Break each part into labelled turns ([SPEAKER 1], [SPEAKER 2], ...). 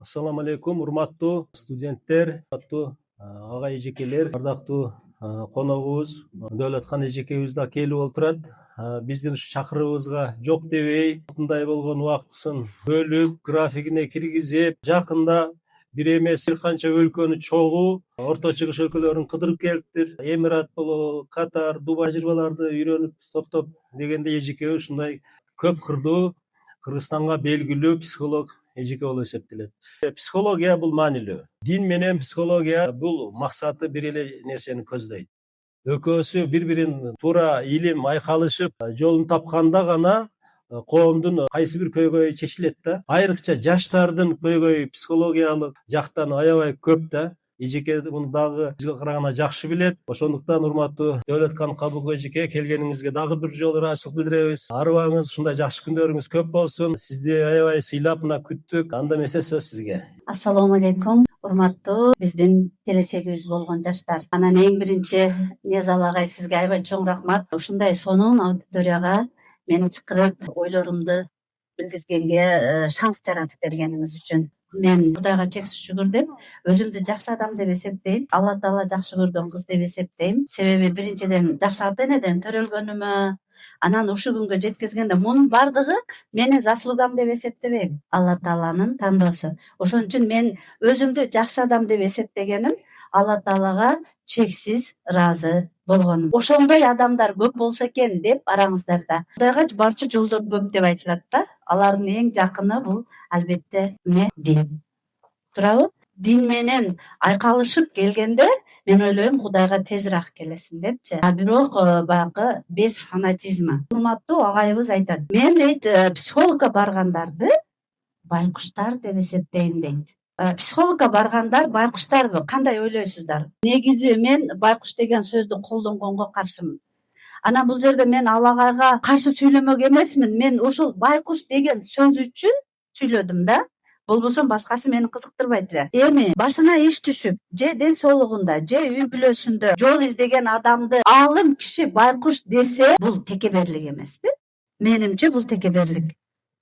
[SPEAKER 1] Assalamu alaikum, урматтуу студенттер, урматтуу ага эжекелер, ардактуу коногубуз Дөөлөткан эжекебиз да келип отурат. Биздин ушу чакырыгыбызга жок дебей, ушундай болгон убактысын бөлүп, графигине киргизип, жакында бир эмес бир канча өлкөнү чогуу, Орто Чыгыш өлкөлөрүн кыдырып келиптир. Эмират болобу, Катар, Дубай жырбаларды үйрөнүп, топтоп дегенде эжекебиз ушундай көп кырдуу Кыргызстанга белгилүү психолог эжеке болуп эсептелет. Психология бул маанилүү. Дин менен психология бул максаты бир эле нерсени көздөйт. Экөөсү бири-бирин туура илим айкалышып, жолун тапканда гана коомдун кайсы бир көйгөйү чечилет да. Айрыкча жаштардын көйгөйү психологиялык жактан аябай көп да. Эжеке муну дагы бизге караганда жакшы билет. Ошондуктан урматтуу Дөөлөткан Кабылгы эжеке, келгениңизге дагы бир жолу ыраазычылык билдиребиз. Арыбаңыз ушундай жакшы күндөрүңүз көп болсун. Сизди аябай сыйлап мына күттүк. Анда эмесе сөз сизге.
[SPEAKER 2] Ассаламу алейкум, урматтуу биздин келечегибиз болгон жаштар. Анан эң биринчи Незал агай, сизге аябай чоң рахмат. Ушундай сонун аудиторияга мени чакырып, ойлорумду билгизгенге шанс жаратып бергениңиз үчүн мен Кудайга чексиз шүгүр деп, өзүмдү жакшы адам деп эсептейм. Алла Таала жакшы көргөн кыз деп эсептейм. Себеби биринчиден жакшы ата энеден төрөлгөнүмө, анан ушул күнгө жеткизгенде мунун бардыгы менин заслугам деп эсептебейм. Алла Тааланын тандоосу. Ошон үчүн мен өзүмдү жакшы адам деп эсептегеним Алла Таалага чексиз ыраазы болгонум. Ошондой адамдар көп болсо экен деп араңыздарда. Кудайга барчы жолдор көп деп айтылат да. Алардын эң жакыны бул албетте дин. Туурабы? Дин менен айкалышып келгенде мен ойлойм Кудайга тезирээк келесиң депчи. Бирок баягы без фанатизма. Урматтуу агайыбыз айтат. Мен дейт психологко баргандарды байкуштар деп эсептейм дейт. Психологко баргандар байкуштарбы? Кандай ойлойсуздар? Негизи мен байкуш деген сөздү колдонгонго каршымын. Анан бул жерде мен ал агайга каршы сүйлөмөк эмесмин. Мен ошол байкуш деген сөз үчүн сүйлөдүм да. Болбосо башкасы мени кызыктырбайт эле. Эми башына иш түшүп, же ден соолугунда, же үй бүлөсүндө жол издеген адамды алым киши байкуш десе, бул текеберлик эмеспи? Менимче бул текеберлик.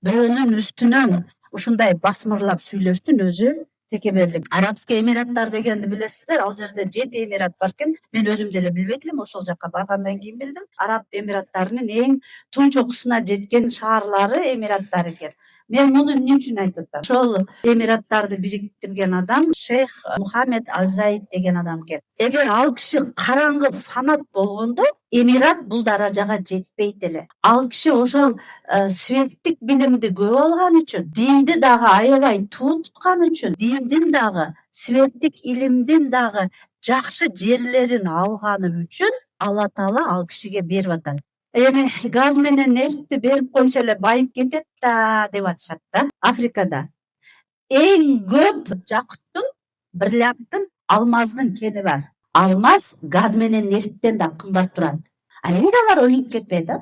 [SPEAKER 2] Бирөөнүн үстүнөн ушундай басмырлап сүйлөштүн өзү текеберлик. Арабский Эмираттар дегенди билесиздер, ал жерде 7 эмират бар экен. Мен өзүм деле билбейт элем, ошол жака баргандан кийин билдим. Араб Эмираттарынын эң тунчокусуна жеткен шаарлары Эмираттар экен. Мен муну эмне үчүн айтып атам? Ошол Эмираттарды бириктирген адам Шейх Мухаммед Аль-Заид деген адам экен. Эгер ал киши караңгы фанат болгондо, Эмират бул даражага жетпейт эле. Ал киши ошол светтик билимди көп алган үчүн, динди дагы аябай туу туткан үчүн, диндин дагы, светтик илимдин дагы жакшы жерлерин алганы үчүн Алла Таала ал кишиге берип атат. Эми газ менен нефтти берип койсо эле байып кетет да деп атышат да. Африкада эң көп жакуттун, бриллианттын, алмаздын кени бар. Алмаз газ менен нефттен да кымбат турат. Эмнеге алар ойлонуп кетпейт да?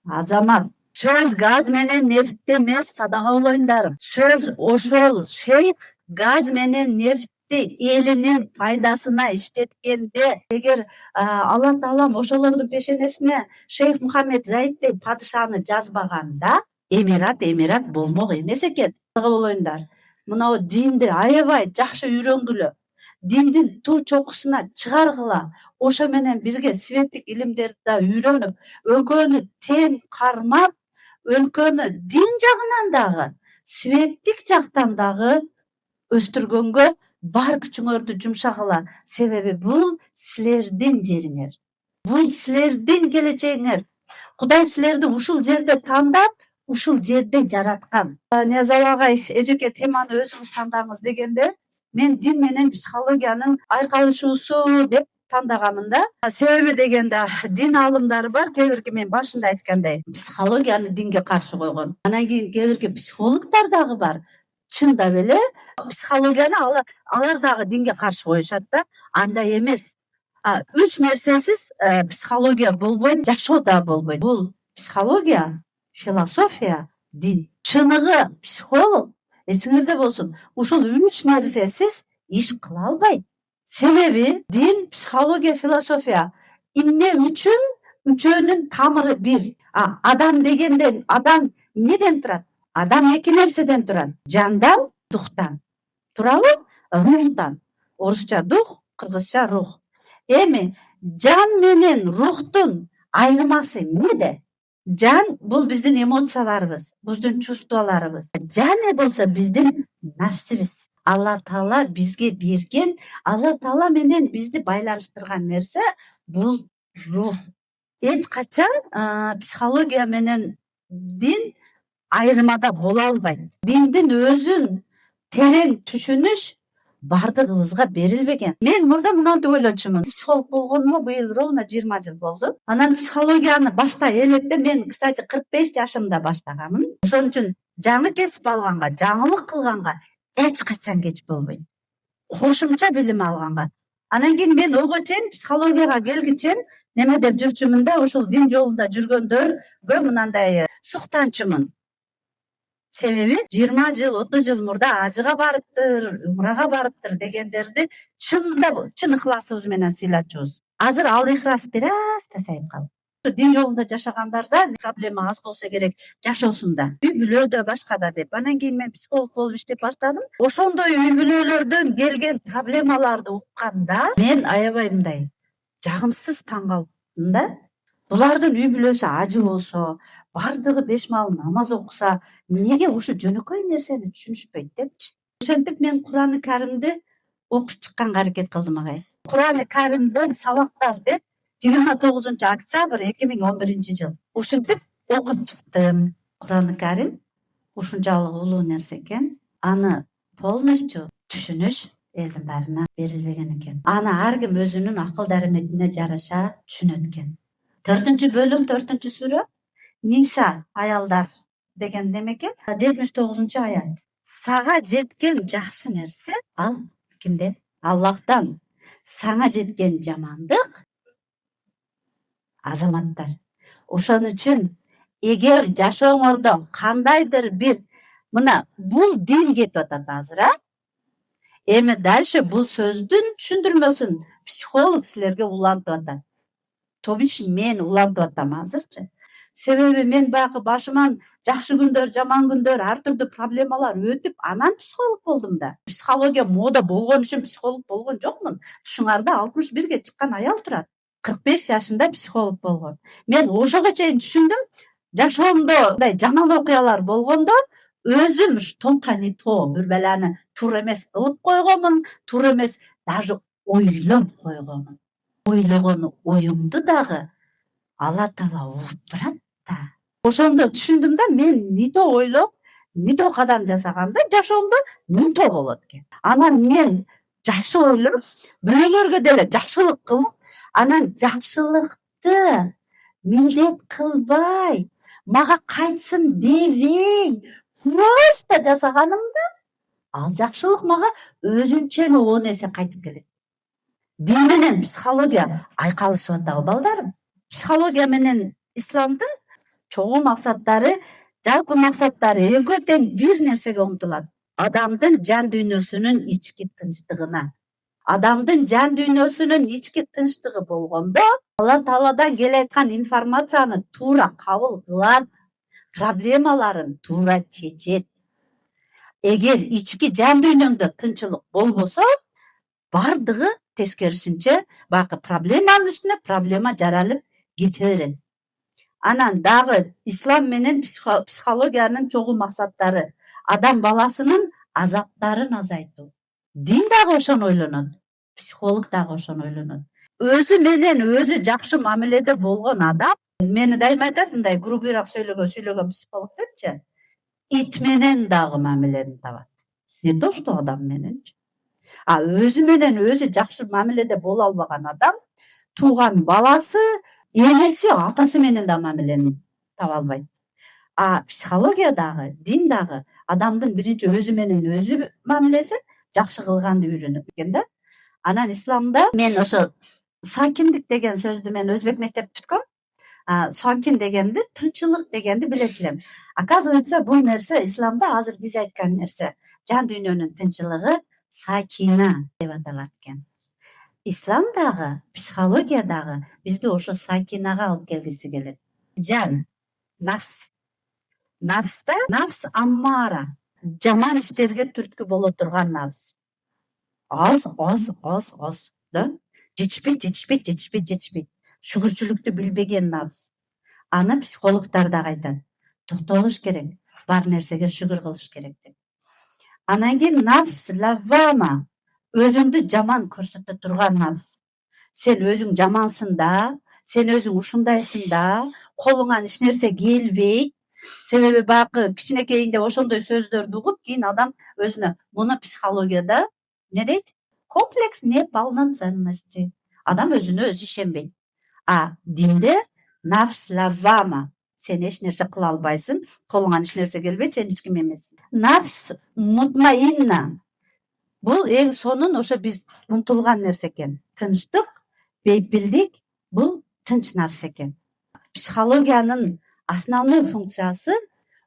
[SPEAKER 2] Азамат, сөз газ менен нефтти эмес, садага болоюңдар. Сөз ошол шейх газ менен нефтти элинин пайдасына иштеткенде, эгер Алла Таала ошолордун пешенесине Шейх Мухаммед Заиддей падышаны жазбаганда, Эмират болмок эмес экен. Садага болоюңдар. Мына динди аябай жакшы үйрөнгүлө, диндин туу чокусуна чыгаргыла, ошо менен бирге светтик илимдерди да үйрөнүп, өлкөнү тең кармап, өлкөнү дин жагынан дагы, светтик жактан дагы өстүргөнгө бар күчүңөрдү жумшагыла. Себеби бул силердин жериңер. Бул силердин келечегиңер. Кудай силерди ушул жерде тандап, ушул жерде жараткан. Незал агай, эжеке теманы өзүңүз тандаңыз дегенде, мен дин менен психологиянын айкалышуусу деп тандагамын да. Себеби дегенде дин алымдары бар, кээ бирки мен башында айткандай, психологияны динге каршы койгон. Анан кийин кээ бирки психологдор дагы бар. Чындап эле психологияны алар дагы динге каршы коюшат да. Андай эмес. 3 нерсесиз психология болбойт, жашоо да болбойт. Бул психология, философия, дин. Чыныгы психолог, эсиңизде болсун, ушул 3 нерсесиз иш кыла албайт. Себеби дин, психология, философия эмне үчүн үчөөнүн тамыры бир. Адам дегенден, адам эмнеден турат? Адам 2 нерседен турат: жандан, рухтан. туурабы? Рухтан. Орусча дух, кыргызча рух. Эми жан менен рухтун айырмасы эмнеде? Жан бул биздин эмоцияларыбыз, биздин чувстволорубуз. Жан болсо биздин нафсибиз. Алла Таала бизге берген, Алла Таала менен бизди байланыштырган нерсе бул рух. Эч качан психология менен дин айырмада боло албайт. Диндин өзүн терең түшүнүш бардыгыбызга берилбеген. Мен мурда мынантип ойлочумун. Психолог болгонума быйыл ровно 20 жыл болду. Анан психологияны баштай электе мен, кстати, 45 жашымда баштаганмын. Ошон үчүн жаңы кесип алганга, жаңылык кылганга эч качан кеч болбойт. Кошумча билим алганга. Анан кийин мен ого чейин психологияга келгиче неме деп жүрчүмүн да, ошол дин жолунда жүргөндөргө мынандай суктанчумун. Себеби 20 жыл, 30 жыл мурда ажыга барыптыр, умрага барыптыр дегендерди чын ыхласыбыз менен сыйлачубуз. Азыр ал ыхлас бир аз пасайып калды. Дин жолунда жашагандарда проблема аз болсо керек жашоосунда, үй бүлөдө, башкада деп. Анан кийин мен психолог болуп иштеп баштадым. Ошондой үй бүлөлөрдөн келген проблемаларды укканда мен аябай мындай жагымсыз таң калдым да. Булардын үй бүлөсү ажы болсо, бардыгы 5 маал намаз окуса, эмнеге ушу жөнөкөй нерсени түшүнүшпөйт депчи. Ошентип мен Кур'ан-ы Каримди окуп чыкканга аракет кылдым агай. Кур'ан-ы Каримден сабактар деп 29 октябрь 2011 жыл. Ушинтип окуп чыктым. Кур'ан-ы Карим ушунчалык улуу нерсе экен. Аны полностью түшүнүш элдин баарына берилбеген экен. Аны ар ким өзүнүн акыл дареметине жараша түшүнөт экен. 4-бөлүм 4-сүрө Ниса аялдар деген демекен 79-аят. Сага жеткен жакшы нерсе ал кимден? Аллахтан. Сага жеткен жамандык азаматтар. Ошон үчүн эгер жашооңордо кандайдыр бир мына бул дин кетип атат азыр, эми дальше бул сөздүн түшүндүрмөсүн психолог силерге улантып атат. Тобиш мен улантып атам азырчы. Себеби мен баягы башыман жакшы күндөр, жаман күндөр, ар түрдүү проблемалар өтүп, анан психолог болдум да. Психология мода болгон үчүн психолог болгон жокмун. Тушуңарда 61ге чыккан аял турат. 45 жашында психолог болгон. Мен ошого чейин түшүндүм. Жашоомдо мындай жаман окуялар болгондо өзүм тонко не то бир баланы туура эмес кылып койгонмун, туура эмес даже ойлоп койгонмун. Ойлогон оюмду дагы Алла Таала угуп турат да. Ошондо түшүндүм да, мен не то ойлоп, не то кадам жасаганда жашоомдо не то болот экен. Анан мен жакшы ойлоп, бирөөлөргө деле жакшылык кылып, анан жакшылыкты милдет кылбай, мага кайтсын дебей, просто жасаганымда ал жакшылык мага өзүнчө эле 10 эсе кайтып келет. Дин менен психология айкалышып атабы балдарым? Психология менен исламдын чогуу максаттары, жалпы максаттары экөө тең бир нерсеге умтулат. Адамдын жан дүйнөсүнүн ички тынчтыгына. Адамдын жан дүйнөсүнүн ички тынчтыгы болгондо, Алла Тааладан келе аткан информацияны туура кабыл кылат, проблемаларын туура чечет. Эгер ички жан дүйнөңдө тынчылык болбосо, бардыгы тескерисинче баягы проблеманын үстүнө проблема жаралып кете берет. Анан дагы ислам менен психологиянын чогуу максаттары адам баласынын азаптарын азайтуу. Дин дагы ошону ойлонот, психолог дагы ошону ойлонот. Өзү менен өзү жакшы мамиледе болгон адам, мени дайыма айтат мындай грубыйраак сүйлөгөн психолог депчи, ит менен дагы мамилени табат. Не то что адам мененчи. А өзү менен өзү жакшы мамиледе боло албаган адам тууган баласы, энеси, атасы менен да мамилени таба албайт. А психология дагы, дин дагы адамдын биринчи өзү менен өзү мамилесин жакшы кылганды үйрөнөт экен да. Анан исламда мен ошо сакиндик деген сөздү мен өзбек мектеп бүткөм. Сакин дегенди, тынчылык дегенди билет элем. Оказывается, бул нерсе исламда азыр биз айткан нерсе. Жан дүйнөнүн тынчылыгы сакина деп аталат экен. Ислам дагы, психология дагы бизди ошо сакинага алып келгиси келет. Жан, нафс. Нафста нафс аммара. жаман иштерге түрткү боло турган набыз. Аз да жетишпейт. Шүгүрчүлүктү билбеген набыз. Аны психологдор дагы айтат. Токтолуш керек, бар нерсеге шүгүр кылыш керек деп. Анан кийин набз лаввама, өзүңдү жаман көрсөтө турган набыз. Сен өзүң жамансың да, сен өзүң ушундайсың да, колуңан эч нерсе келбейт. Себеби баягы кичинекейинде ошондой сөздөрдү угуп, кийин адам өзүнө, муну психологияда не дейт? Комплекс неполноценности. Адам өзүнө өзү ишенбейт. А динде нафс лаввама. Сен эч нерсе кыла албайсың, колуңан эч нерсе келбейт, сен эч ким эмессиң. Нафс мутмаинна. Бул эң сонун ошо биз умтулган нерсе экен. Тынчтык, бейпилдик бул тынч нафс экен. Психологиянын основной функциясы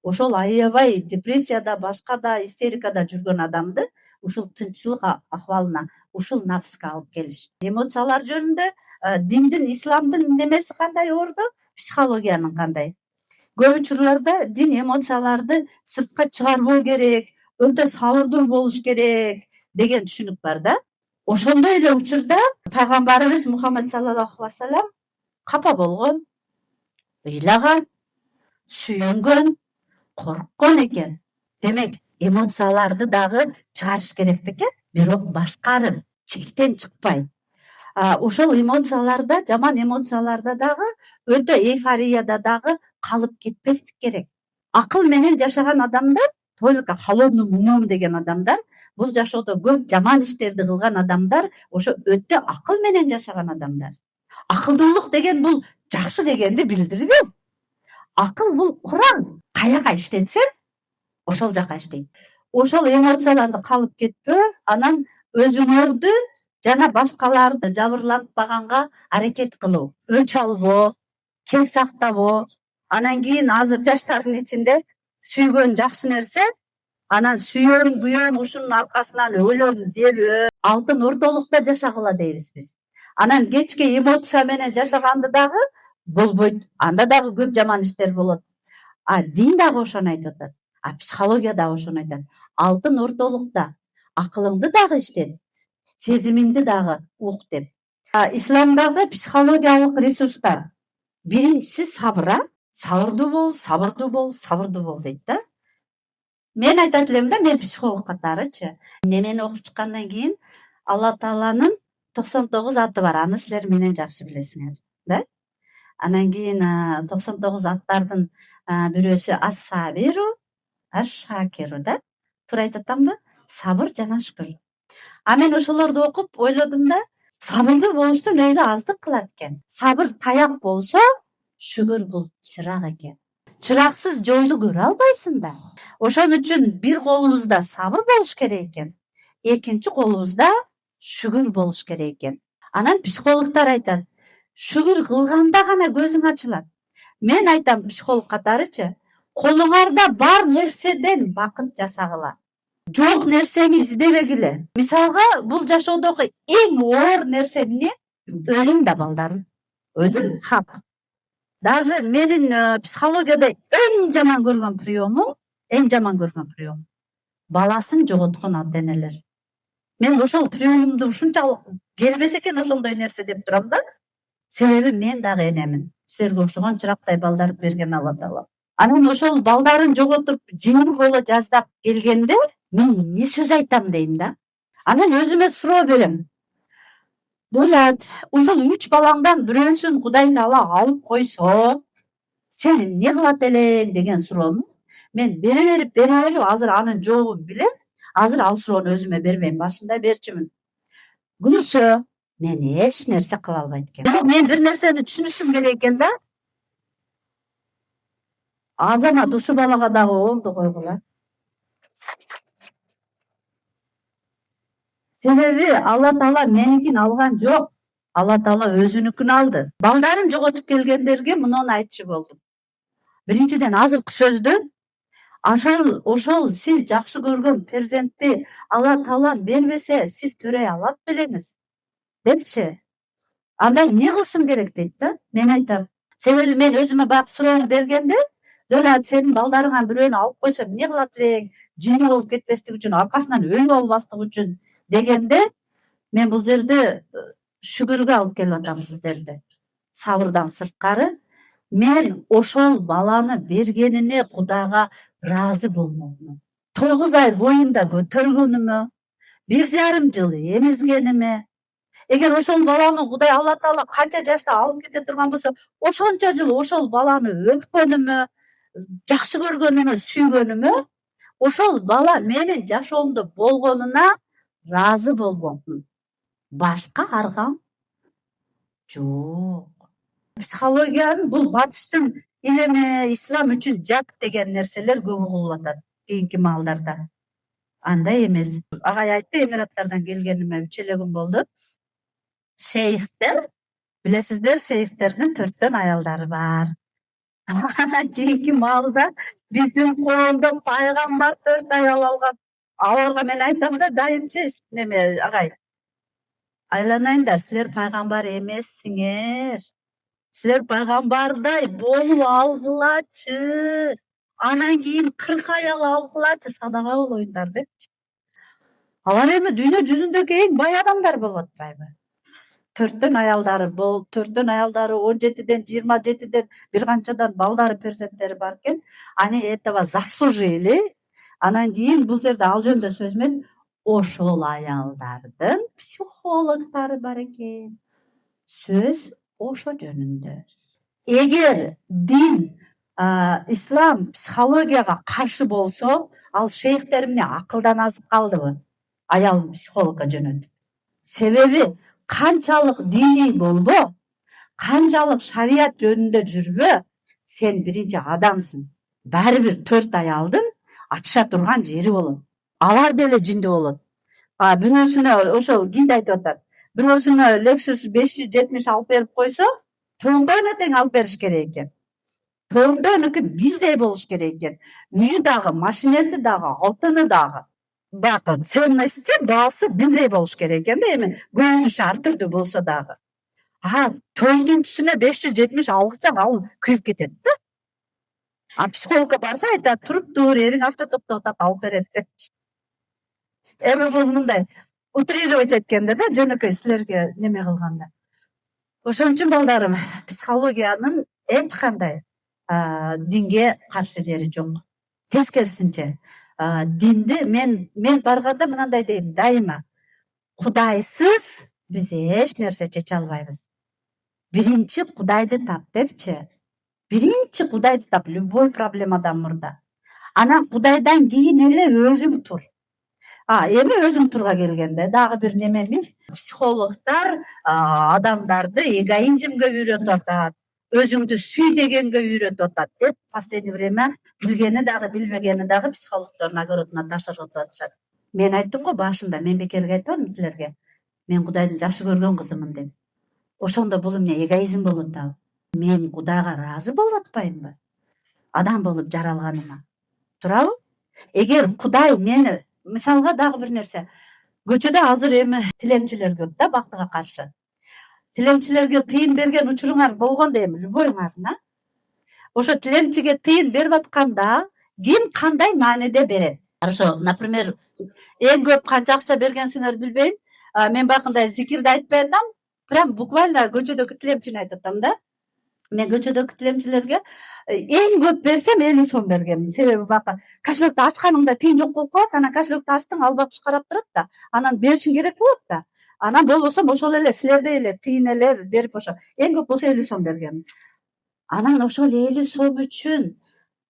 [SPEAKER 2] ошол аябай депрессияда, башка да истерикада жүргөн адамды ушул тынччылык акыбалына, ушул нафска алып келиш. Эмоциялар жөнүндө диндин, исламдын немеси кандай орду, психологиянын кандай. Көп учурларда дин эмоцияларды сыртка чыгарбоо керек, өтө сабырдуу болуш керек деген түшүнүк бар да. Ошондой эле учурда пайгамбарыбыз Мухаммад саллаллаху алейхи ва саллям капа болгон, ыйлаган, сүйөнгөн, корккон экен. Демек, эмоцияларды дагы чыгарыш керек бекен, бирок башкарып, чектен чыкпай. Ошол эмоцияларда, жаман эмоцияларда дагы, өтө эйфорияда дагы калып кетпестик керек. Акыл менен жашаган адамдар, только холодным умом деген адамдар, бул жашоодо көп жаман иштерди кылган адамдар, ошо өтө акыл менен жашаган адамдар. Акылдуулук деген бул жакшы дегенди билдирбейт. Акыл бул Куран. Каяка иштетсең, ошол жака иштейт. Ошол эмоцияларды калып кетпөө, анан өзүңөрдү жана башкаларды жабырлантпаганга аракет кылуу. Өч албоо, кең сактабоо. Анан кийин азыр жаштардын ичинде сүйгөн жакшы нерсе, анан сүйөм, ушунун аркасынан өлөм дебөө, алтын ортолукта жашагыла дейбиз биз. Анан кечке эмоция менен жашаганды дагы болбойт. Анда дагы көп жаман иштер болот. Дин дагы ошону айтып атат. Психология дагы ошону айтат. Алтын ортолукта акылыңды дагы иштет, сезимиңди дагы ук деп. Исламдагы психологиялык ресурстар. Биринчиси сабыр, сабырдуу бол дейт да. Мен айтат элем да, мен психолог катарычы. Немени окуп чыккандан кийин Алла Тааланын 99 аты бар. Аны силер менен жакшы билесиңер, да? Анан кийин 99 аттардын бирөөсү ас-сабиру, аш-шакиру, да? Туура айтып атамбы? Сабыр жана шүкүр. Мен ошолорду окуп ойлодум да, сабырдуу болуштун өзү аздык кылат экен. Сабыр таяк болсо, шүгүр бул чырак экен. Чыраксыз жолду көрө албайсың да. Ошон үчүн бир колубузда сабыр болуш керек экен. Экинчи колубузда шүгүр болуш керек экен. Анан психологдор айтат, шүгүр кылганда гана көзүң ачылат. Мен айтам психолог катарычы, колуңарда бар нерседен бакыт жасагыла. Жок нерсени издебегиле. Мисалга, бул жашоодогу эң оор нерсе эмне? Өлүм да, балдарым. Өлүм хак. Даже менин психологияда эң жаман көргөн приёмум, баласын жоготкон ата-энелер. Мен ошол приёмумду ушунчалык келбесе экен ошондой нерсе деп турам да. Себеби мен дагы энемин. Силерге окшогон чырактай балдар берген Алла Таала. Анан ошол балдарын жоготуп, жеңил боло жаздап келгенде, мен эмне сөз айтам дейм да. Анан өзүмө суроо берем. Дулат, ушул 3 балаңдан бирөөсүн Кудай Таала алып койсо, сен эмне кылат элең деген суроону мен бере берип азыр анын жообун билем. Азыр ал суроону өзүмө бербейм, башында берчүмүн. Көрсө, мен эч нерсе кыла албайт экенмин. Мен бир нерсени түшүнүшүм керек экен да. Азамат ушу балага дагы оңду койгула. Себеби Алла Таала меникин алган жок. Алла Таала өзүнүкүн алды. Балдарын жоготуп келгендерге муну айтчу болдум. Биринчиден азыркы сөздө ошол сиз жакшы көргөн перзентти Алла Таала бербесе, сиз көрөй алат белеңиз депчи. Анда эмне кылышым керек дейт да. Мен айтам. Себеби мен өзүмө баягы суроону бергенде, Дөлат сенин балдарыңан бирөөнү алып койсо эмне кылат элең, жини болуп кетпестик үчүн, аркасынан өлүп албастык үчүн дегенде, мен бул жерде шүгүргө алып келип атам сиздерди. Сабырдан сырткары мен ошол баланы бергенине Кудайга ыраазы болмокмун. 9 ай боюнда көтөргөнүмө, 1,5 жыл эмизгениме, эгер ошол баланы Кудай Алла Таала канча жашта алып кете турган болсо, ошончо жыл ошол баланы өпкөнүмө, жакшы көргөнүмө, сүйгөнүмө, ошол бала менин жашоомдо болгонуна ыраазы болмокмун. Башка аргам жок. Психологиянын бул батыштын илими, ислам үчүн жат деген нерселер көп угулуп атат кийинки маалдарда. Андай эмес. Агай айтты, Эмираттардан келгениме 3 эле күн болду. Шейхтер, билесиздер, шейхтердин 4төн аялдары бар. Кийинки маалда биздин коомдо пайгамбар 4 аял алган. Аларга мен айтам да, дайымчы неме агай. Айланайындар, силер пайгамбар эмессиңер. Силер пайгамбардай болуп алгылачы. Анан кийин 40 аял алгылачы, садага болоюңдар депчи. Алар эми дүйнө жүзүндөгү эң бай адамдар болуп атпайбы? 4төн аялдары 17ден 27ден бир канчадан балдары, перзенттери бар экен. Они этого заслужили. Анан кийин бул жерде ал жөнүндө сөз эмес, ошол аялдардын психологдору бар экен. Сөз ошо жөнүндө. Эгер дин, ислам психологияга каршы болсо, ал шейхтер эмне акылдан азып калдыбы? Аял психологко жөнөтүп. Себеби канчалык диний болбо, канчалык шарият жөнүндө жүрбө, сен биринчи адамсың. Баары бир 4 аялдын ачыша турган жери болот. Алар деле жинди болот. Бирөөсүнө ошол гид айтып атат. Бирөөсүнө Lexus 570 алып берип койсо, тоңдойуна тең алып бериш керек экен. Тоңдойнуку бирдей болуш керек экен. Үйү дагы, машинеси дагы, алтыны дагы. Бакын, ценности, баасы бирдей болуш керек экен да, эми көрүнүшү ар түрдүү болсо дагы. Төртүнчүсүнө 570 алгыча ал күйүп кетет да. Психологко барса айтат, туруптур, эриң автотопто атат, алып берет депчи. Эми бул мындай утрировать эткенде да, жөнөкөй силерге неме кылганда. Ошон үчүн балдарым, психологиянын эч кандай динге каршы жери жок. Тескерисинче, динди мен барганда мындай дейм дайыма. Кудайсыз биз эч нерсе чече албайбыз. Биринчи Кудайды тап депчи. Биринчи Кудайды тап любой проблемадан мурда. Анан Кудайдан кийин эле өзүң тур. Эми өзүң турга келгенде дагы бир немemiz, психологдор адамдарды эгоизмге үйрөтүп атат, өзүңдү сүй дегенге үйрөтүп атат деп последний время билгени дагы билбегени дагы психологдордун огородуна ташырып атышат. Мен айттым го башында, мен бекерге айтпадым силерге. Мен Кудайдын жакшы көргөн кызымын деп. Ошондо бул эмне эгоизм болот да. Мен Кудайга ыраазы болуп атпаймынбы? Адам болуп жаралганыма. Туурабы? Эгер Кудай мени, мисалга дагы бир нерсе, көчөдө азыр эми тилемчилер көп да бактыга каршы. Тилемчилерге тыйын берген учуруңар болгондо эми любойуңарна. Ошо тилемчиге тыйын берип атканда ким кандай мааниде берет? Хорошо, например, эң көп канча акча бергенсиңер билбейм. Мен бакында зикирди айтпай атам. Прям буквально көчөдөгү тилемчини айтып атам да. Мен көчөдөгү тилемчилерге эң көп берсем 50 сом бергенмин. Себеби бака кошелектти ачканыңда тыйын жок болуп калат. Анан кошелектти ачтың, ал бакчы карап турат да. Анан беришиң керек болот да. Анан болбосо ошол эле силердей эле тыйын эле берип ошо. Эң көп болсо 50 сом бергенмин. Анан ошол 50 сом үчүн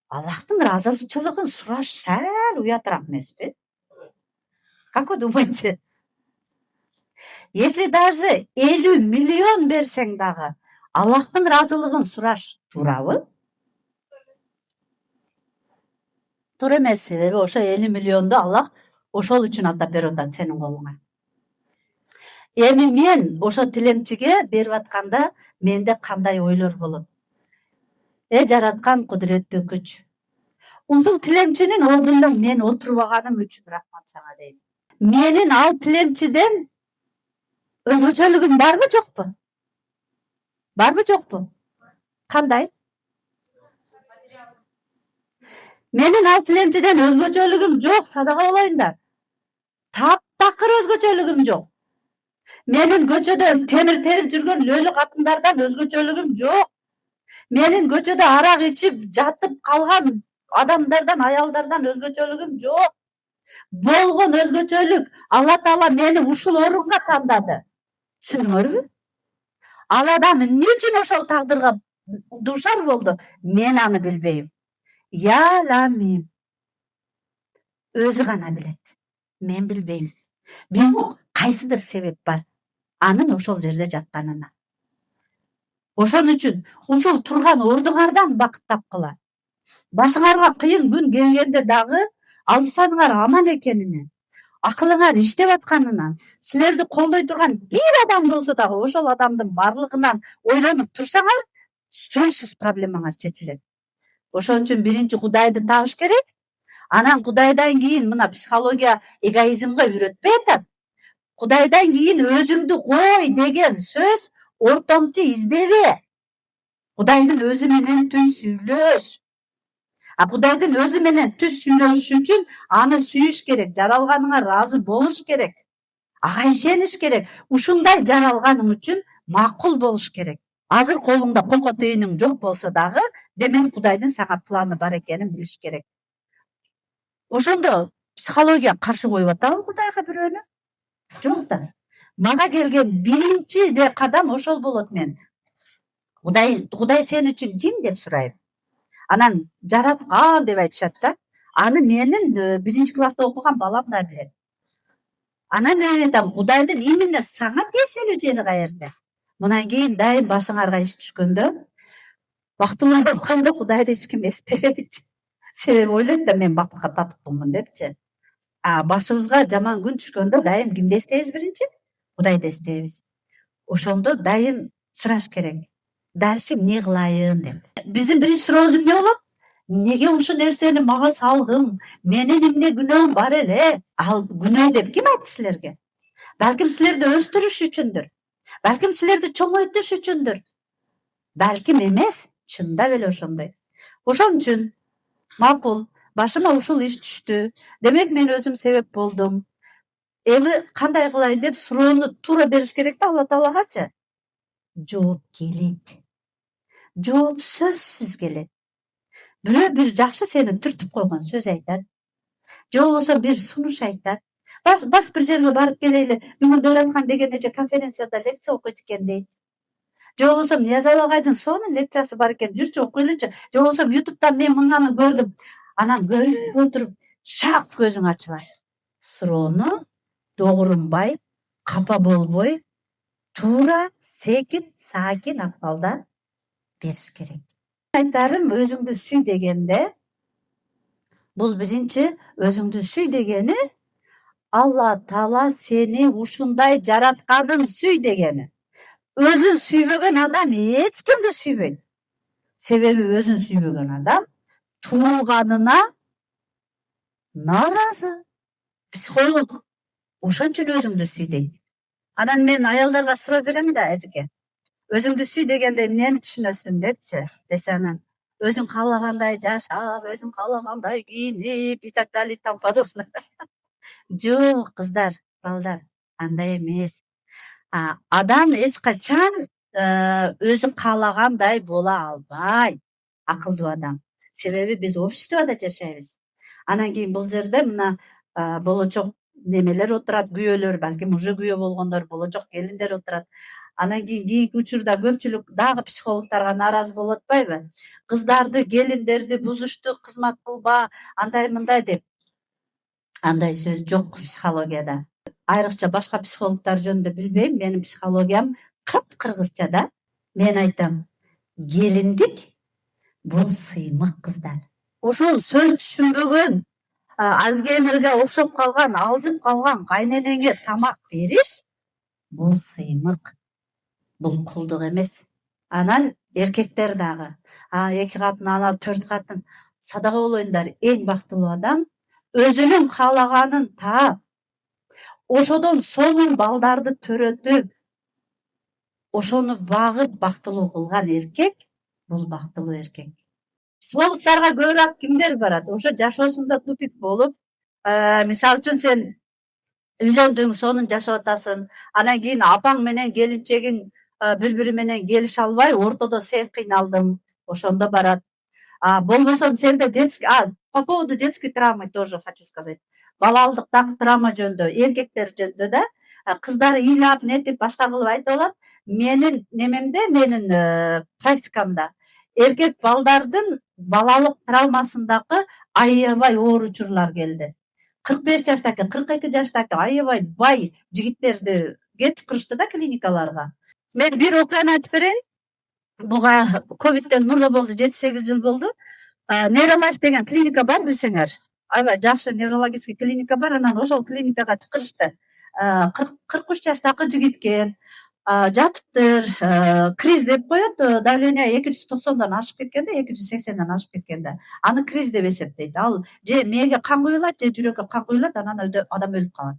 [SPEAKER 2] Аллахтын ыраазычылыгын сураш сәл уятыраак эмеспи? Как вы думаете? Если даже 50 миллион берсең дагы, Аллахтын ыраазылыгын сураш туурабы? Туура эмес, себеби ошо 50 миллионду Аллах ошол үчүн атап берип атат сенин колуңа. Эми мен ошо тилемчиге берип атканда менде кандай ойлор болот? Жараткан кудуреттүү күч. Ушул тилемчинин ордунда мен отурбаганым үчүн рахмат сага дейм. Менин ал тилемчиден өзгөчөлүгүм барбы жокпу? Барбы жокпу? Кандай? Менин ал тиленчиден өзгөчөлүгүм жок, садага болоюңдар. Таптакыр өзгөчөлүгүм жок. Менин көчөдө темир терип жүргөн лөлү катындардан өзгөчөлүгүм жок. Менин көчөдө арак ичип жатып калган адамдардан, аялдардан өзгөчөлүгүм жок. Болгон өзгөчөлүк Алла Таала мени ушул орунга тандады. Түшүндүңөрбү? Ал адам эмне үчүн ошол тагдырга дуушар болду? Мен аны билбейм. Я ламим. Өзү гана билет. Мен билбейм. Бирок кайсыдыр себеп бар анын ошол жерде жатканына. Ошон үчүн ушул турган ордуңардан бакыт тапкыла. Башыңарга кыйын күн келгенде дагы алсаңар аман экенинен, акылыңар иштеп атканынан, силерди колдой турган бир адам болсо дагы ошол адамдын барлыгынан ойлонуп турсаңар, сөзсүз проблемаңар чечилет. Ошон үчүн биринчи Кудайды табыш керек. Анан Кудайдан кийин мына психология эгоизмге үйрөтпөй атат. Кудайдан кийин өзүңдү кой деген сөз ортомчу издебе. Кудайдын өзү менен түн сүйлөш. Кудайдын өзү менен түз сүйлөшүш үчүн аны сүйүш керек, жаралганыңа ыраазы болуш керек. Ага ишениш керек. Ушундай жаралганың үчүн макул болуш керек. Азыр колуңда колко тыйының жок болсо дагы, демек Кудайдын сага планы бар экенин билиш керек. Ошондо психология каршы коюп атабы Кудайга бирөөнү? Жок да. Мага келген биринчи кадам ошол болот мен. Кудай сен үчүн ким деп сурайм. Анан жараткан деп айтышат да. Аны менин биринчи класста окуган балам да билет. Анан мен айтам, Кудайдын именно сага тиешелүү жери каерде? Мындан кийин дайым башыңарга иш түшкөндө, бактылуу болгондо Кудайды эч ким эстебейт. Себеби ойлойт да мен бакытка татыктуумун депчи. Башыбызга жаман күн түшкөндө дайым кимди эстейбиз биринчи? Кудайды эстейбиз. Ошондо дайым сураш керек. Дальше эмне кылайын деп. Биздин биринчи сурообуз эмне болот? Неге ушул нерсени мага салдың? Менин эмне күнөөм бар эле? Ал күнөө деп ким айтты силерге? Балким силерди өстүрүш үчүндүр. Балким силерди чоңойтуш үчүндүр. Балким эмес, чындап эле ошондой. Ошон үчүн макул, башыма ушул иш түштү. Демек мен өзүм себеп болдум. Эми кандай кылайын деп суроону туура бериш керек да Алла Таалагачы. Жооп келет. Жооп сөзсүз келет. Бирөө бир жакшы сени түртүп койгон сөз айтат. Же болбосо бир сунуш айтат. Бас бир жерге барып келели. Бүгүн Дөлөткан деген эже конференцияда лекция окуйт экен дейт. Же болбосо Ниязалы агайдын сонун лекциясы бар экен, жүрчү окуйлучу. Же болбосо YouTube'дан мен мынаны көрдүм. Анан көрүп отуруп, шак көзүң ачылат. Суроону догурунбай, капа болбой, туура, секин, сакин акыбалда бериш керек. Айтарым, өзүңдү сүй дегенде, бул биринчи өзүңдү сүй дегени Алла Таала сени ушундай жаратканын сүй дегени. Өзүн сүйбөгөн адам эч кимди сүйбөйт. Себеби өзүн сүйбөгөн адам туулганына нааразы. Психолог ошон үчүн өзүңдү сүй дейт. Анан мен аялдарга суроо берем да, эжеке. Өзүңдү сүй дегенде эмнени түшүнөсүң депчи, десе анан өзүң каалагандай жашап, өзүң каалагандай кийинип и так далее и тому подобное. Жок, кыздар, балдар, андай эмес. Адам эч качан өзү каалагандай боло албайт, акылдуу адам. Себеби биз обществода жашайбыз. Анан кийин бул жерде мына болочок немелер отурат, күйөөлөр, балким уже күйөө болгондор, болочок келиндер отурат. Анан кийинки учурда көпчүлүк дагы психологторго нааразы болуп атпайбы? Кыздарды, келиндерди бузушту, кызмат кылба, андай мындай деп. Андай сөз жок психологияда. Айрыкча башка психологдор жөнүндө билбейм, менин психологиям кыргызча да. Мен айтам, келиндик бул сыймык, кыздар. Ошол сөз түшүнбөгөн, Альцгеймерге окшоп калган, алжып калган кайненеңе тамак бериш бул сыймык. Бул кулдук эмес. Анан эркектер дагы, 2 катын, анан 4 катын, садага болоюңдар, эң бактылуу адам өзүнүн каалаганын таап, ошодон сонун балдарды төрөтүп, ошону багып бактылуу кылган эркек бул бактылуу эркек. Психологтарга көбүрөөк кимдер барат? Ошо жашоосунда тупик болуп, мисалы үчүн сен үйлөндүң, сонун жашап атасың. Анан кийин апаң менен келинчегиң бири бири менен келише албай, ортодо сен кыйналдың. Ошондо барат. Болбосо сенде детский, по поводу детской травмы тоже хочу сказать. Балалыктагы травма жөнүндө, эркектер жөнүндө да кыздар ыйлап, нетип, башка кылып айтып алат. Менин немемде, менин практикамда эркек балдардын балалык травмасындагы аябай оор учурлар келди. 45 жаштаки, 42 жаштаки аябай бай жигиттерди чакырышты да клиникаларга. Мен бир окуяны айтып берейин. Буга ковидтен мурда болду, 7-8 жыл болду. Нейролайф деген клиника бар, билсеңер. Аябай жакшы неврологический клиника бар, анан ошол клиникага чакырышты. 43 жаштагы жигит экен. Жатыптыр, криз деп коет, давление 290дан ашып кеткенде, 280ден ашып кеткенде. Аны криз деп эсептейт. Ал же мээге кан куюлат, же жүрөккө кан куюлат, анан адам өлүп калат.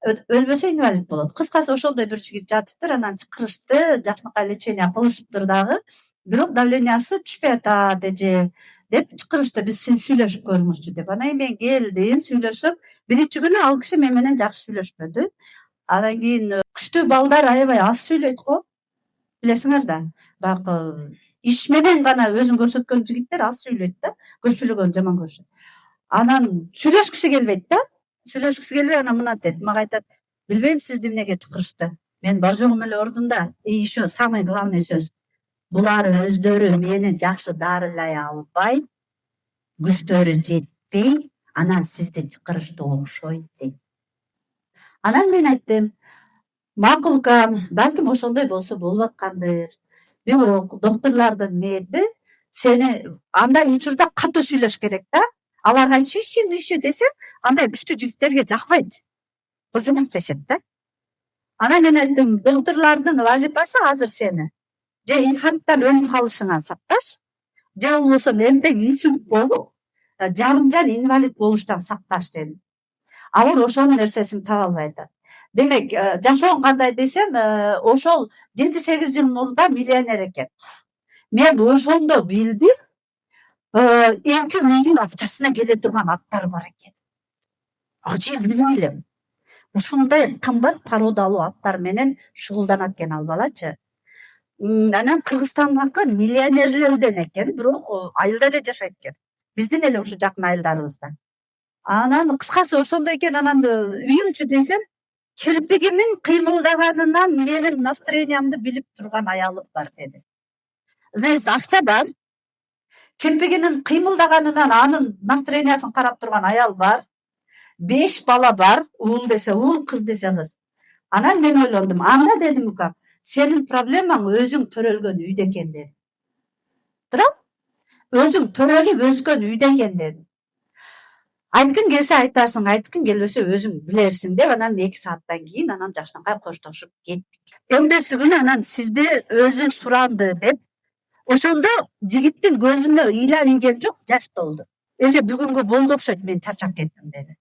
[SPEAKER 2] Өлбөсө инвалид болот. Кыскасы ошондой бир жигит жатыптыр, анан чакырышты, жакшынакай лечение кылышыптыр дагы. Бирок давлениясы түшпөй атат эже деп чакырышты. Биз сүйлөшүп көрүңүзчү деп. Анан мен келдим, сүйлөшүп, биринчи күнү ал киши мен менен жакшы сүйлөшпөдү. Анан кийин күчтүү балдар аябай аз сүйлөйт го. Билесиңер да. Баягы иш менен гана өзүн көрсөткөн жигиттер аз сүйлөйт да. Көп сүйлөгөн жаман көрүшөт. Анан сүйлөшкүсү келбейт да. Сүйлөшкүсү келбей, анан мына дейт, мага айтат, билбейм сизди эмнеге чакырышты. Мен бар жогум эле ордунда. И еще самый главный сөз. Булар өздөрү мени жакшы дарылай албай, күчтөрү жетпей, анан сизди чакырышты окшойт дейт. Анан мен айттым, макулкам, балким ошондой болсо болуп аткандыр. Бирок докторлордун ниети сени андай учурда катуу сүйлөш керек да. Аларга сүйсү десең, андай күчтүү жигиттерге жакпайт. Кызмат дешет да. Анан мен айттым, докторлордун вазифасы азыр сени же инфаркттан өлүп калышыңан сакташ, же болбосо эртең инсульт болуп, жарым-жан инвалид болуштан сакташ дедим. Алар ошонун нерсесин таба албай атат. Демек, жашоом кандай десем, ошол 7-8 жыл мурда миллионер экен. Мен ошондо билдим, 2 үйдүн акчасына келе турган аттар бар экен. Ажып билбей элем. Ушундай кымбат породалуу аттар менен шугулданат экен ал балачы. Анан Кыргызстандагы миллионерлерден экен, бирок айылда эле жашайт экен. Биздин эле ушу жакын айылдарыбызда. Анан кыскасы ошондой экен, анан үйүмчү десем, кирпигинин кыймылдаганынан менин настроениямды билип турган аялым бар деди. Значит, акча бар. Кирпигинин кыймылдаганынан анын настроениясын карап турган аял бар. 5 бала бар. Уул десе уул, кыз десе кыз. Анан мен ойлондум. Анда дедим, сенин проблемаң өзүң төрөлгөн үйдө экен деди. Туурабы? Өзүң төрөлүп өскөн үйдө экен деди. Айткың келсе айтарсың, айткың келбесе өзүң билерсиң деп, анан 2 сааттан кийин анан жакшынакай коштошуп кеттик. Эмдеси күнү анан сизди өзү суранды деп, ошондо жигиттин көзүнө ыйлап инген жок, жаш толду. Эже бүгүнгү болду окшойт, мен чарчап кеттим деди.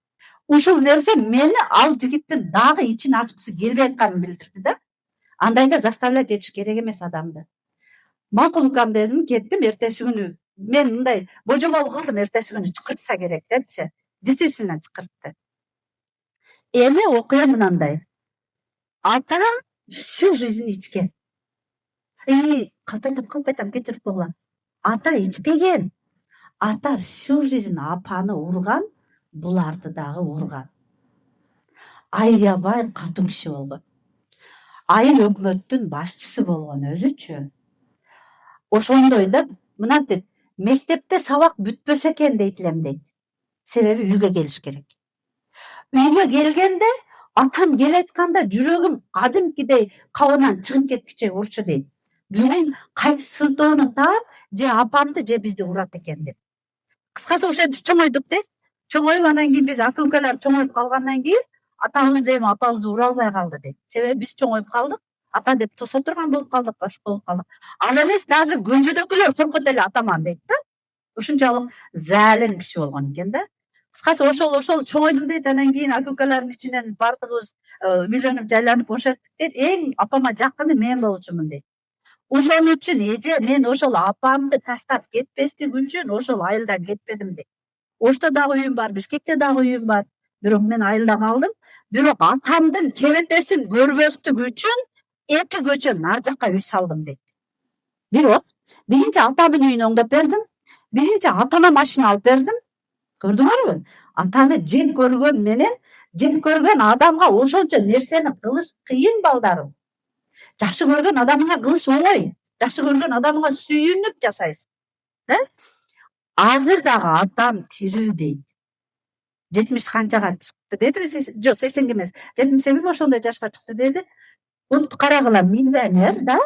[SPEAKER 2] Ушул нерсе мени ал жигиттин дагы ичин ачкысы келбей атканын билдирди да. Андайда заставлять этиш керек эмес адамды. Макулкам дедим, кеттим. Эртеси күнү мен мындай божомол кылдым, эртеси күнү чакыртса керек депчи. Действительно чакыртты. Эми окуя мынандай. Ата всю жизнь ичкен. Калпайтам, кечирип койгула. Ата ичпеген. Ата всю жизнь апаны урган, буларды дагы урган. Аябай катуу киши болгон. Айыл өкмөттүн башчысы болгон өзүчү. Ошондой да, мына дейт, мектепте сабак бүтпөсө экен дейт элем дейт. Себеби үйгө келиш керек. Үйгө келгенде атам келе айтканда жүрөгүм кадимкидей кабынан чыгып кеткиче урчу дейт. Бүгүн кайсы сылтоону таап, же апамды же бизди урат экен деп. Кыскасы ошентип чоңойдук дейт. Чоңоюп анан кийин биз aka-ukалар чоңоюп калгандан кийин атабыз эми апабызды ура албай калды дейт. Себеби биз чоңоюп калдык. Ата деп тосо турган болуп калдык, башка болуп калдык. Ал эмес, даже көнжөдөкүлөр коркот эле атаман дейт да. Ушунчалык залим киши болгон экен да. Кыскасы ошол чоңойдум дейт. Анан кийин aka-ukалардын ичинен бардыгыбыз үйлөнүп жайланып ошенттик дейт. Эң апама жакыны мен болчумун дейт. Ошон үчүн эже мен ошол апамды таштап кетпестик үчүн ошол айылдан кетпедим дейт. Ошто дагы үйүм бар, Бишкекте дагы үйүм бар. Бирок мен айылда калдым. Бирок атамдын кебетесин көрбөстүк үчүн 2 көчө нары жакка үй салдым дейт. Бирок биринчи атамдын үйүн оңдоп бердим. Биринчи атама машина алып бердим. Көрдүңөрбү? Атаны жек көргөн менен жек көргөн адамга ошончо нерсени кылыш кыйын балдарым. Жакшы көргөн адамыңа кылыш оңой. Жакшы көргөн адамыңа сүйүнүп жасайсың. Да? Азыр дагы атам тирүү дейт. 70 канчага чыкты деди, жок 80 эмес, 78 ошондой жашка чыкты деди. Вот карагыла миллионер да,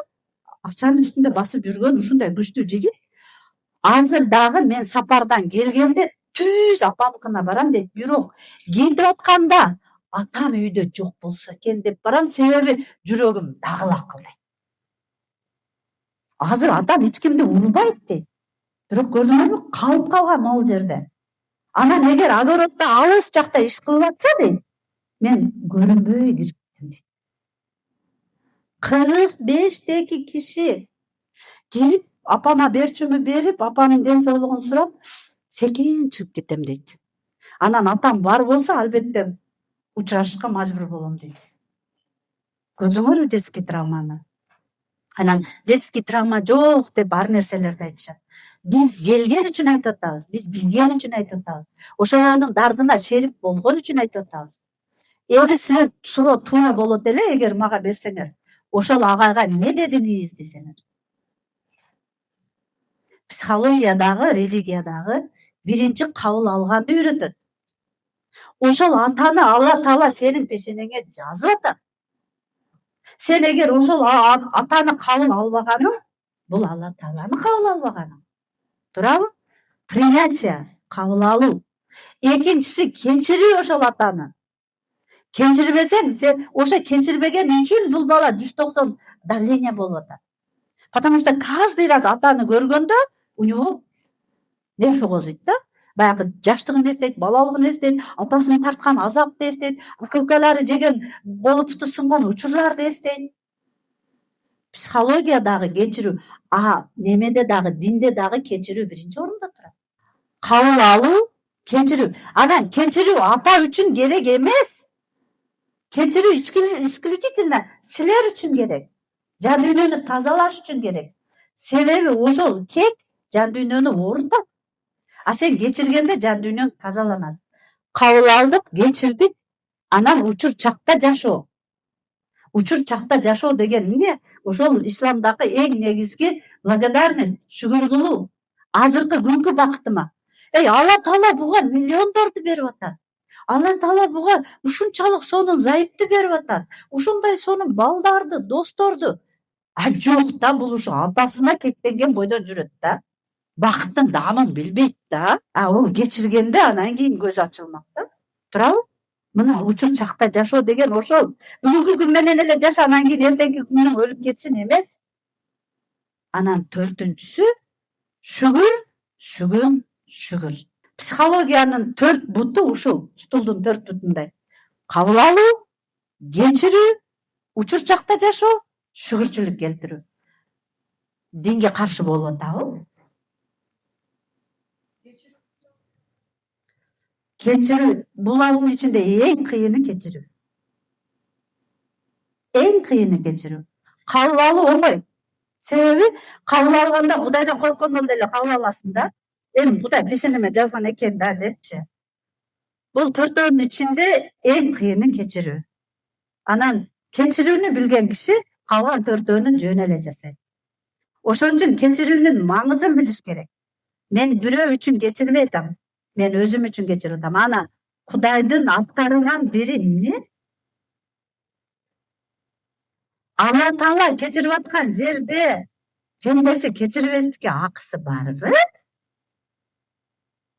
[SPEAKER 2] акчанын үстүндө басып жүргөн ушундай күчтүү жигит. Азыр дагы мен сапардан келгенде түз апамкына барам дейт. Бирок кетип атканда атам үйдө жок болсо экен деп барам, себеби жүрөгүм дагы лакылдайт. Азыр атам эч кимди урбайт дейт. Бирок көрдүңөрбү, калып калган могул жерде. Анан эгер огороддо алыс жакта иш кылып атса дейт, мен көрүнбөй кириптим дейт. 45 киши кирип, апама берчүмү берип, апанын ден соолугун сурап, секин чыгып кетем дейт. Анан атам бар болсо, албетте учурашышка мажбур болом дейт. Көрдүңөрбү детский травманы? Анан детский травма жок деп ар нерселерди айтышат. Биз келген үчүн айтып атабыз, биз билген үчүн айтып атабыз. Ошонун дардына шерик болгон үчүн айтып атабыз. Эми силер туура болот эле эгер мага берсеңер, ошол агайга эмне дедиңиз десеңер. Психологиядагы, религиядагы биринчи кабыл алганды үйрөтөт. Ошол атаны Алла Таала сенин пешенеңе жазып атат. Сен эгер ошол атаны кабыл албаганың, бул Алла Тааланы кабыл албаганың. Туурабы? Принятие, кабыл алуу. Экинчиси кечирүү ошол атаны. Кечирбесең, сен ошо кечирбеген үчүн бул бала 190 давление болуп атат. Потому что каждый раз атаны көргөндө у него нерві козуйт да. Баягы жаштыгын эстейт, балалыгын эстейт, атасынын тарткан азапты эстейт, aka-ukалары жеген болупту сынган учурларды эстейт. Психологиядагы кечирүү, немеде дагы, динде дагы кечирүү биринчи орунда турат. Кабыл алуу, кечирүү. Анан кечирүү ата үчүн керек эмес. Кечирүү исключительно силер үчүн керек. Жан дүйнөнү тазалаш үчүн керек. Себеби ошол кек жан дүйнөнү оорутат. А сен кечиргенде жан дүйнөң тазаланат. Кабыл алдык, кечирдик, анан учур чакта жашоо. Учур чакта жашоо деген эмне? Ошол исламдагы эң негизги благодарность, шүгүр кылуу. Азыркы күnkү бакытыма. Алла Таала буга миллиондорду берип атат. Алла Таала буга ушунчалык сонун зайыпты берип атат. Ушундай сонун балдарды, досторду. Жок да, бул ушу атасына кектенген бойдон жүрөт да. Бакыттын даамын билбейт да. Ол кечиргенде анан кийин көзү ачылмак да. Туурабы? Мына учур чакта жашоо деген ошол. Бүгүнкү күн менен эле жаша, анан кийин эртеңки күнүң өлүп кетсин эмес. Анан төртүнчүсү шүгүр. Психологиянын 4 буту ушул, стулдун 4 бутундай. Кабыл алуу, кечирүү, учур чакта жашоо, шүгүрчүлүк келтирүү. Динге каршы болуп атабы? Кечирүү, булардын ичинде эң кыйыны кечирүү. Эң кыйыны кечирүү. Кабыл алуу оңой. Себеби кабыл алганда Кудайдан корккондон деле кабыл аласың да. Эми Кудай пешенеме жазган экен да депчи. Бул 4-өөнүн ичинде эң кыйыны кечирүү. Анан кечирүүнү билген киши калган 4-өөнүн жөн эле жасайт. Ошон үчүн кечирүүнүн маңызын билиш керек. Мен бирөө үчүн кечирбей атам. Мен өзүм үчүн кечирип атам. Анан Кудайдын аттарынан бири эмне? Алла Таала кечирип аткан жерде пендеси кечирбестикке акысы барбы?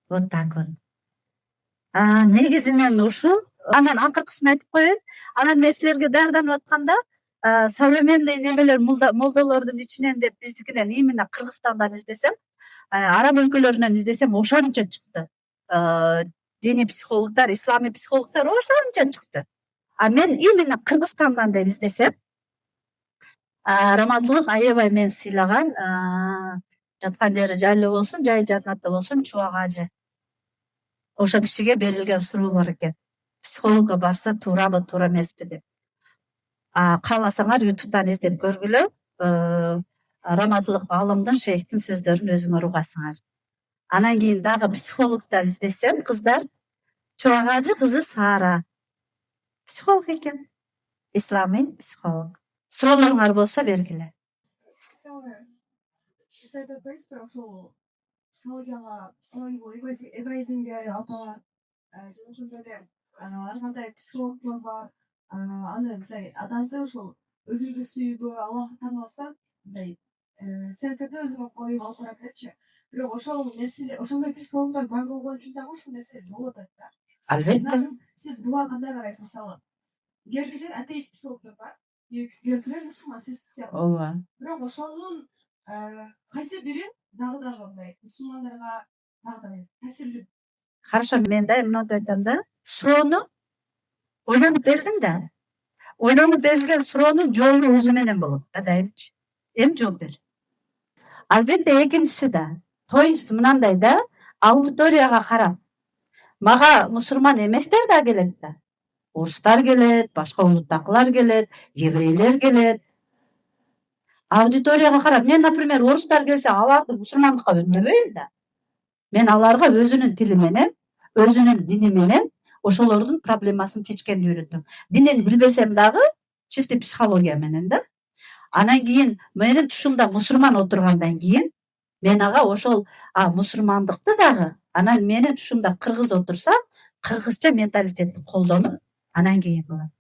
[SPEAKER 2] Вот так вот. Негизинен ушул. Анан акыркысын айтып коеюн. Анан мен силерге даярданып атканда современный немелер молдолордун ичинен деп биздикинен именно Кыргызстандан издесем, араб өлкөлөрүнөн издесем ошончо чыкты. Диний психологдор, исламий психологдор ошончо чыкты. А мен именно Кыргызстандан деп издесем, Раматылык аябай мен сыйлаган, жаткан жери жайлуу болсун, жайы жаннатта болсун, Чубак ажы. Ошо кишиге берилген суроо бар экен. Психологко барса туурабы, туура эмеспи деп. Кааласаңар ютубтан издеп көргүлө. Раматылык аалымдын, шейхтин сөздөрүн өзүңөр угасыңар. Анан кийин дагы психологдо издесем, кыздар, Чубак ажы кызы Сара. Психолог экен. Исламий психолог. Суроолоруңар болсо бергиле.
[SPEAKER 3] Siz айтпайсыз бирок ошол психологияга эгоизмге алып барат. Жана ошондой эле ар кандай психологдор бар. Аны мындай адамды ошол өзүңдү сүйүүгө, Аллахты тааныбастан мындай центрде өзүңө коюп алып барат депчи. Бирок ошол нерсе, ошондой психологдор бар болгон үчүн дагы ушул нерсе болуп атат да.
[SPEAKER 2] Албетте.
[SPEAKER 3] Сиз буга кандай карайсыз? Мисалы, кээ атеист психологдор бар, кээ мусулман, сиз сыяктуу.
[SPEAKER 2] Ооба.
[SPEAKER 3] Бирок ошонун кайсы бирин дагы мындай мусулмандарга дагы таасирлүү.
[SPEAKER 2] Хорошо, мен да эмне айтам да, суроону ойлонуп бердиң да. Ойлонуп берилген суроонун жообу өзү менен болот да дайымчы. Эми жооп бер. Албетте экинчиси да. То есть мынандай да, аудиторияга карап, мага мусулман эместер да келет да. Орустар келет, башка улуттакылар келет, еврейлер келет. Аудиторияга карап, мен, например, орустар келсе, аларды мусулмандыкка өндөбөйм да. Мен аларга өзүнүн тили менен, өзүнүн дини менен ошолордун проблемасын чечкенди үйрөтөм. Динин билбесем дагы, чисто психология менен да. Анан кийин менин тушумда мусулман отургандан кийин мен ага ошол мусулмандыкты дагы, анан менин тушумда кыргыз отурса, кыргызча менталитетти колдонуп, анан кийин кылам.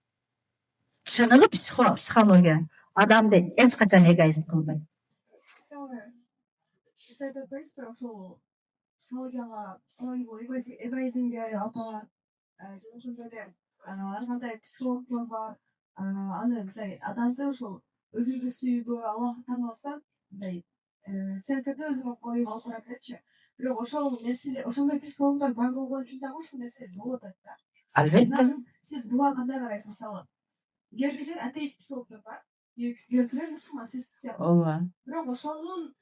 [SPEAKER 2] Чыныгы психология адамды эч качан эгоист кылбайт.
[SPEAKER 3] Siz айтпайсыз бирок ошол психологияга эгоизмге алып барат. Жана ошондой эле ар кандай психологдор бар. Аны мындай адамды ошол өзүңдү сүйүүгө, Аллахты тааныбастан мындай центрде өзүңө коюп алып барат депчи. Бирок ошол нерсе, ошондой психологдор бар болгон үчүн дагы ушул нерсе болуп атат да.
[SPEAKER 2] Албетте.
[SPEAKER 3] Сиз буга кандай карайсыз? Мисалы, кээ атеист психологдор бар, кээ мусулман, сиз сыяктуу.
[SPEAKER 2] Ооба.
[SPEAKER 3] Бирок ошонун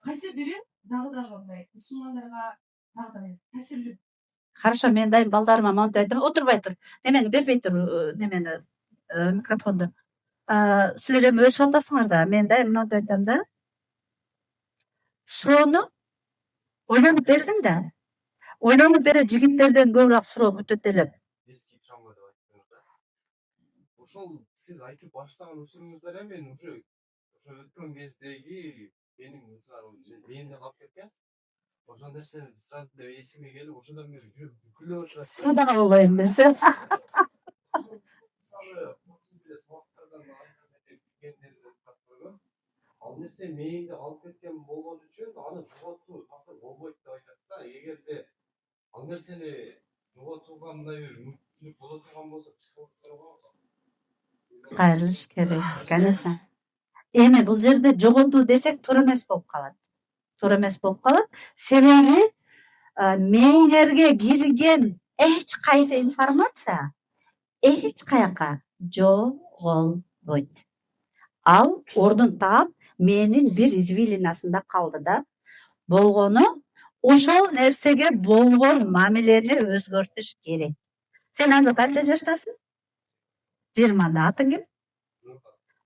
[SPEAKER 3] кайсы бирин дагы мындай мусулмандарга дагы таасирлүү.
[SPEAKER 2] Хорошо, мен дайым балдарыма монтип айтам, отурбай тур. Немени бербей тур, немени микрофонду. Силер эми өсүп атасыңар да, мен дайым монтип айтам да. Суроону ойлонуп бердиң да. Ойлонуп бере жигиттерден көбүрөөк суроо бүтөт эле.
[SPEAKER 4] Eski travmada aytkanımda. Ошол сиз айтып баштаган учуруңуздар эми уже өткөн кездеги менин мээмде калып кеткен. Ошол нерсени сразу эле эсиме келип, ошондон бери жүрүп күлүп отурат.
[SPEAKER 2] Садага болоюн десе.
[SPEAKER 4] Мисалы, сабактардан ал нерсе мээмде калып кеткен болгон үчүн аны жоготуу такыр болбойт деп айтат да. Эгерде ал нерсени жоготуугандай бир мүмкүнчүлүк боло турган болсо, психологдорго
[SPEAKER 2] Кайрылыш керек, конечно. Эми бул жерде жоготуу десек туура эмес болуп калат. Туура эмес болуп калат. Себеби мээңерге кирген эч кайсы информация эч каяка жоголбойт. Ал ордун таап, менин бир извилинасында калды да. Болгону ошол нерсеге болгон мамилени өзгөртүш керек. Сен азыр канча жаштасың? 20-да. Атың ким?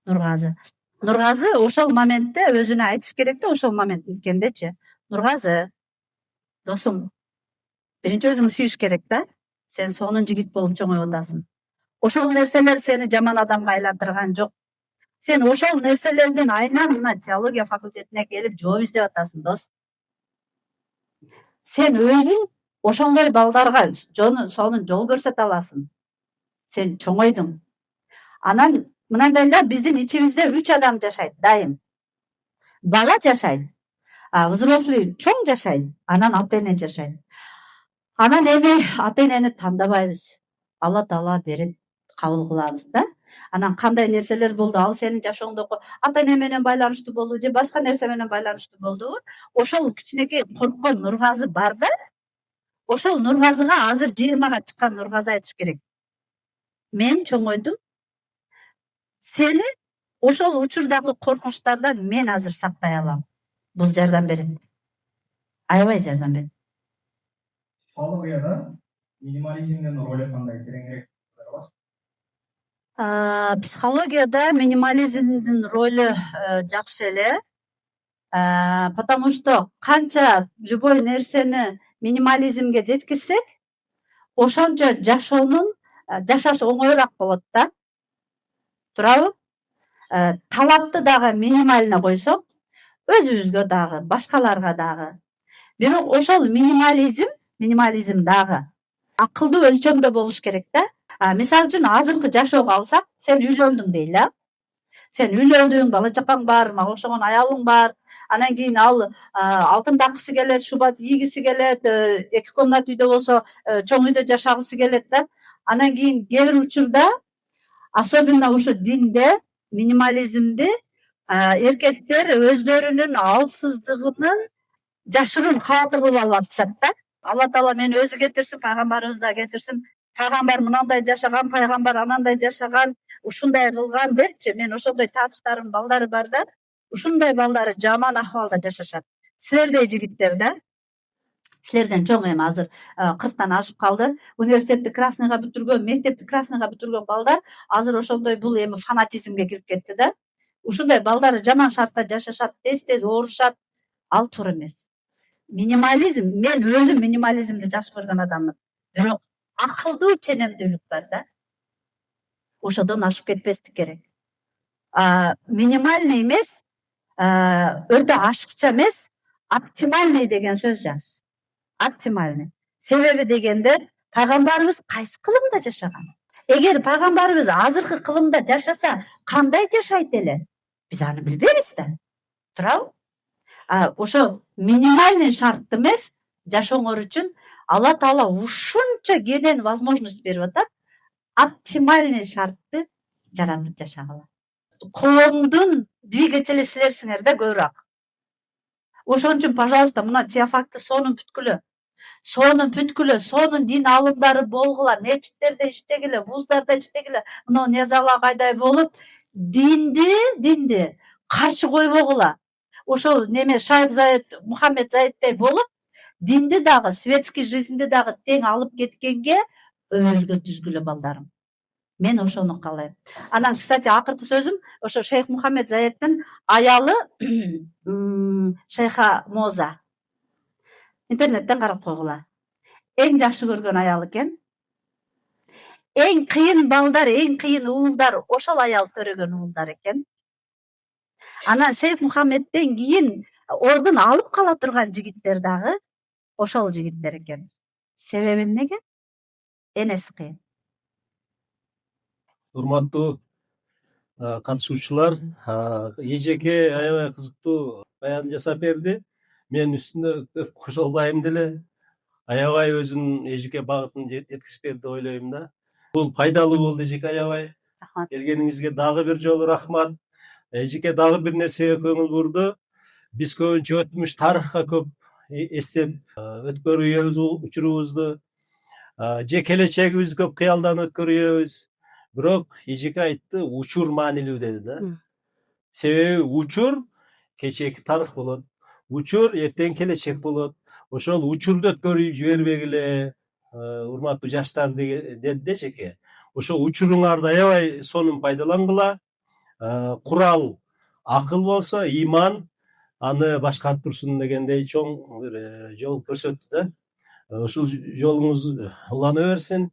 [SPEAKER 2] Нургазы. Нургазы ошол моментте өзүнө айтыш керек да, ошол момент эткендечи. Нургазы, досум, биринчи өзүңдү сүйүш керек да. Сен сонун жигит болуп чоңоюп атасың. Ошол нерселер сени жаман адамга айландырган жок. Сен ошол нерселердин айынан мына теология факультетине келип жооп издеп атасың, дос. Сен өзүң ошондой балдарга сонун жол көрсөтө аласың. Сен чоңойдуң. Анан мынандайлар биздин ичибизде 3 адам жашайт дайым. Бала жашайт. Взрослый чоң жашайт, анан ата-эне жашайт. Анан эми ата-энени тандабайбыз. Алла Таала берет, кабыл кылабыз да. Анан кандай нерселер болду, ал сенин жашооңдо ата-эне менен байланыштуу болду же башка нерсе менен байланыштуу болдубу? Ошол кичинекей корккон Нургазы бар да. Ошол Нургазыга азыр 20-га чыккан Нургазы айтыш керек. Мен чоңойдум. Сени ошол учурдагы коркунучтардан мен азыр сактай алам. Бул жардам берет. Аябай жардам берет.
[SPEAKER 5] Психологияда минимализмдин ролу кандай тереңирээк аласыз?
[SPEAKER 2] Психологияда минимализмдин ролу жакшы эле. Потому что канча любой нерсени минимализмге жеткизсек, ошончо жашаш оңоюраак болот да. Туурабы? Талапты дагы минималына койсок, өзүбүзгө дагы, башкаларга дагы. Бирок ошол минимализм дагы акылдуу өлчөмдө болуш керек да. Мисалы үчүн азыркы жашоого алсак, сен үйлөндүң дейли. Сен үйлөндүң, бала чакаң бар, мага окшогон аялың бар. Анан кийин ал алтын таккысы келет, шуба кийгиси келет, 2 комнат үйдө болсо, чоң үйдө жашагысы келет да. Анан кийин кээ бир учурда, особенно ошо динде минимализмди эркектер өздөрүнүн алсыздыгынын жашыруун кабаты кылып алып атышат да. Алла Таала мени өзү кетирсин, пайгамбарыбыз да кетирсин. Пайгамбар мынандай жашаган, пайгамбар анандай жашаган, ушундай кылган депчи. Мен ошондой тааныштарым балдары бар да. Ушундай балдары жаман акыбалда жашашат. Силердей жигиттер да. Силерден чоң эми азыр 40тан ашып калды. Университетти красныйга бүтүргөн, мектепти красныйга бүтүргөн балдар азыр ошондой бул эми фанатизмге кирип кетти да. Ушундай балдары жаман шартта жашашат, тез оорушат. Ал туура эмес. Минимализм, мен өзүм минимализмди жакшы көргөн адаммын. Бирок акылдуу ченемдүүлүк бар да. Ошодон ашып кетпестик керек. Минимальный эмес, өтө ашыкча эмес, оптимальный деген сөз жаз. Оптимальный. Себеби дегенде, пайгамбарыбыз кайсы кылымда жашаган? Эгер пайгамбарыбыз азыркы кылымда жашаса, кандай жашайт эле? Биз аны билбейбиз да. Туурабы? Ошо минимальный шарт эмес, жашооңор үчүн Алла Таала ушунча кенен возможность берип атат. Оптимальный шартты жаратып жашагыла. Коомдун двигатели силерсиңер да көбүрөөк. Ошон үчүн, пожалуйста, мына теофакты сонун бүткүлө. Сонун дин алымдары болгула, мечиттерде иштегиле, вуздарда иштегиле, мына Незала кайдай болуп, динди каршы койбогула. Ошо неме Шайх Заид, Мухаммед Заиддей болуп, динди дагы, светский жизньди дагы тең алып кеткенге өбөлгө түзгүлө балдарым. Мен ошону каалайм. Анан, кстати, акыркы сөзүм, ошо Шейх Мухаммед Заиддин аялы Шейха Моза. Интернеттен карап койгула. Эң жакшы көргөн аял экен. Эң кыйын балдар, эң кыйын уулдар ошол аял көрөгөн уулдар экен. Анан Шейх Мухаммедден кийин ордун алып кала турган жигиттер дагы ошол жигиттер экен. Себеби эмнеге? Энеси кыйын.
[SPEAKER 1] Урматтуу катышуучулар, эжеке аябай кызыктуу баян жасап берди. Мен үстүнө кошолбайм деле. Аябай өзүнүн эжеке багытын жеткизип берди ойлойм да. Бул пайдалуу болду эжеке, аябай.
[SPEAKER 2] Рахмат.
[SPEAKER 1] Келгениңизге дагы бир жолу рахмат. Эжеке дагы бир нерсеге көңүл бурду. Биз көбүнчө өтмүш тарыхка көп эстеп өткөрүбүз учурубузду. Же келечегибизди көп кыялданып өткөрүбүз. Бирок эжеке айтты, учур маанилүү деди да. Себеби учур кечээки тарых болот. Учур эртең келечек болот. Ошол учурду өткөрүп жибербегиле, урматтуу жаштар деди да эжеке. Ошол учуруңарды аябай сонун пайдалангыла. Курал акыл болсо, иман аны башкарып турсун дегендей чоң бир жол көрсөттү да. Ушул жолуңуз улана берсин.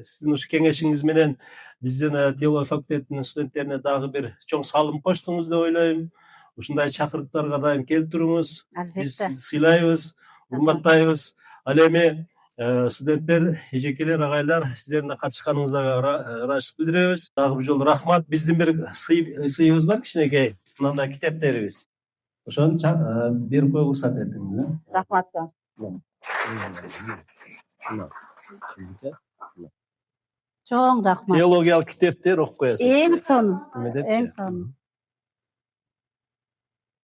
[SPEAKER 1] Сиздин ушу кеңешиңиз менен биздин теология факультетинин студенттерине дагы бир чоң салым коштуңуз деп ойлойм. Ушундай чакырыктарга дайым келип туруңуз. Биз сизди сыйлайбыз, урматтайбыз. Ал эми студенттер, эжекелер, агайлар, сиздердин да катышканыңызга ыраазычылык билдиребиз. Дагы бир жолу рахмат. Биздин бир сыйыбыз бар, кичинекей мындай китептерибиз. Ошону берип коюуга уруксат этиңиз.
[SPEAKER 2] Рахмат. Чоң рахмат.
[SPEAKER 1] Теологиялык китептер окуп коесуз.
[SPEAKER 2] Эң сонун.